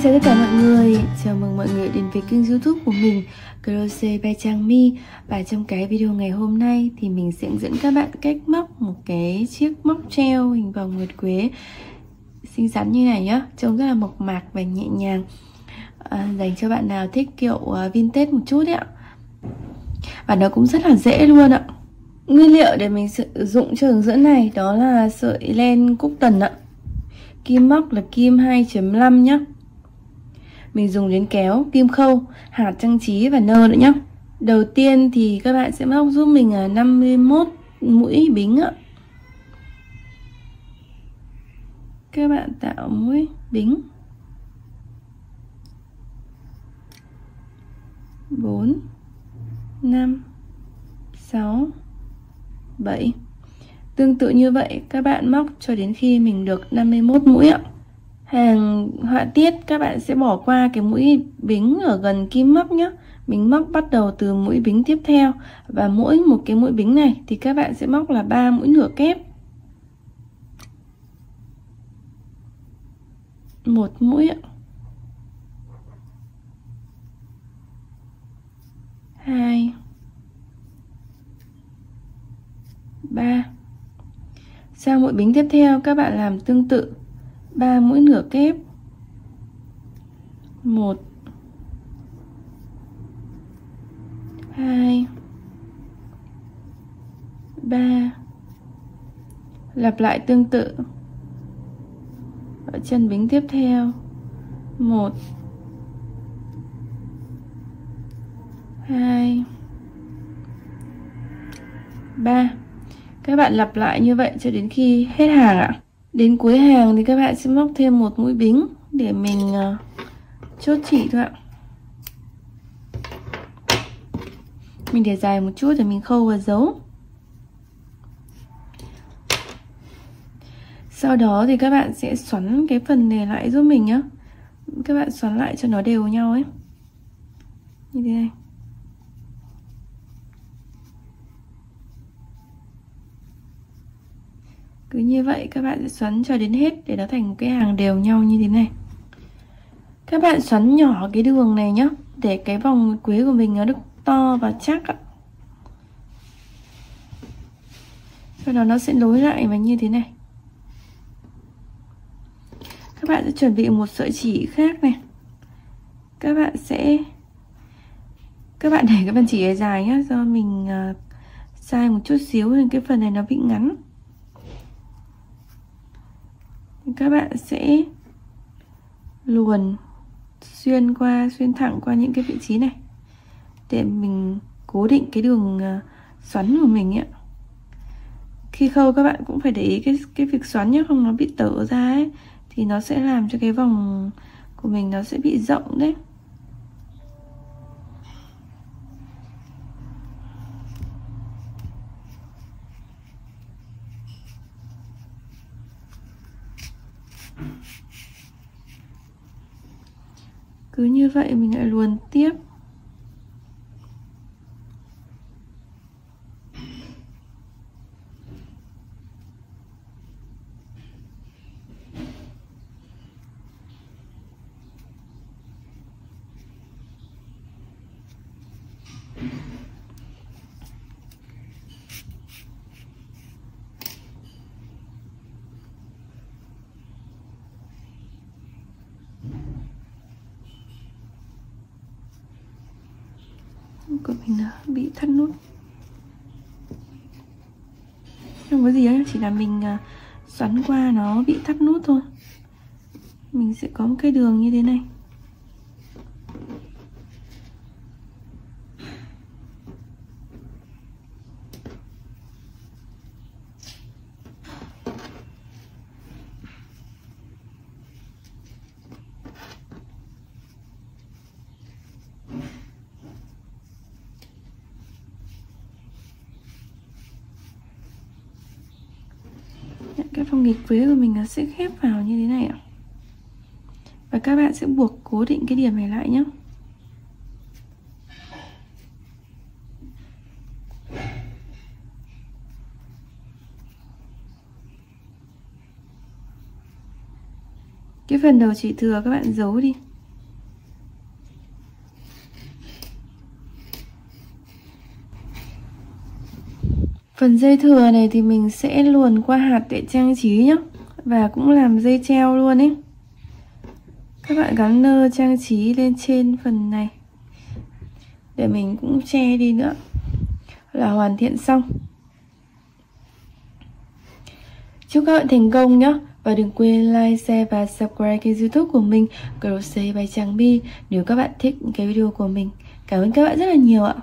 chào tất cả mọi người, chào mừng mọi người đến với kênh YouTube của mình Crochet by Trang My. Và trong cái video ngày hôm nay thì mình sẽ hướng dẫn các bạn cách móc một cái chiếc móc treo hình vòng nguyệt quế xinh xắn như này nhá, trông rất là mộc mạc và nhẹ nhàng, dành cho bạn nào thích kiểu vintage một chút ấy ạ. Và nó cũng rất là dễ luôn ạ. Nguyên liệu để mình sử dụng cho hướng dẫn này đó là sợi len cúc tần ạ. Kim móc là kim 2.5 nhá. Mình dùng đến kéo, kim khâu, hạt trang trí và nơ nữa nhá. Đầu tiên thì các bạn sẽ móc giúp mình 51 mũi bính ạ. Các bạn tạo mũi bính 4 5 6 7. Tương tự như vậy các bạn móc cho đến khi mình được 51 mũi ạ. Hàng họa tiết các bạn sẽ bỏ qua cái mũi bính ở gần kim móc nhé. Mình móc bắt đầu từ mũi bính tiếp theo, và mỗi một cái mũi bính này thì các bạn sẽ móc là 3 mũi nửa kép. Một mũi ạ. 2 3. Sang mũi bính tiếp theo các bạn làm tương tự, 3 mũi nửa kép. 1 2 3. Lặp lại tương tự ở chân bính tiếp theo. 1 2 3. Các bạn lặp lại như vậy cho đến khi hết hàng ạ. Đến cuối hàng thì các bạn sẽ móc thêm một mũi bính để mình chốt chỉ thôi ạ. Mình để dài một chút để mình khâu và giấu. Sau đó thì các bạn sẽ xoắn cái phần này lại giúp mình nhé. Các bạn xoắn lại cho nó đều nhau ấy, như thế này. Cứ như vậy các bạn sẽ xoắn cho đến hết để nó thành một cái hàng đều nhau như thế này. Các bạn xoắn nhỏ cái đường này nhá, để cái vòng quế của mình nó được to và chắc ạ. Sau đó nó sẽ nối lại và như thế này. Các bạn sẽ chuẩn bị một sợi chỉ khác này. Các bạn để cái phần chỉ dài nhá, do mình sai một chút xíu nên cái phần này nó bị ngắn. Các bạn sẽ luồn xuyên thẳng qua những cái vị trí này để mình cố định cái đường xoắn của mình ấy. Khi khâu các bạn cũng phải để ý cái việc xoắn nhé, không nó bị tở ra ấy, thì nó sẽ làm cho cái vòng của mình nó sẽ bị rộng đấy. Cứ như vậy mình lại luồn tiếp. Của mình bị thắt nút, không có gì ấy, chỉ là mình xoắn qua nó bị thắt nút thôi. Mình sẽ có một cái đường như thế này. Cái vòng nghịch quế của mình nó sẽ khép vào như thế này ạ. Và các bạn sẽ buộc cố định cái điểm này lại nhé. Cái phần đầu chỉ thừa các bạn giấu đi. Phần dây thừa này thì mình sẽ luồn qua hạt để trang trí nhá, và cũng làm dây treo luôn ấy. Các bạn gắn nơ trang trí lên trên phần này để mình cũng che đi nữa là hoàn thiện xong. Chúc các bạn thành công nhé. Và đừng quên like, share và subscribe kênh YouTube của mình Crochet by Trang My nếu các bạn thích cái video của mình. Cảm ơn các bạn rất là nhiều ạ.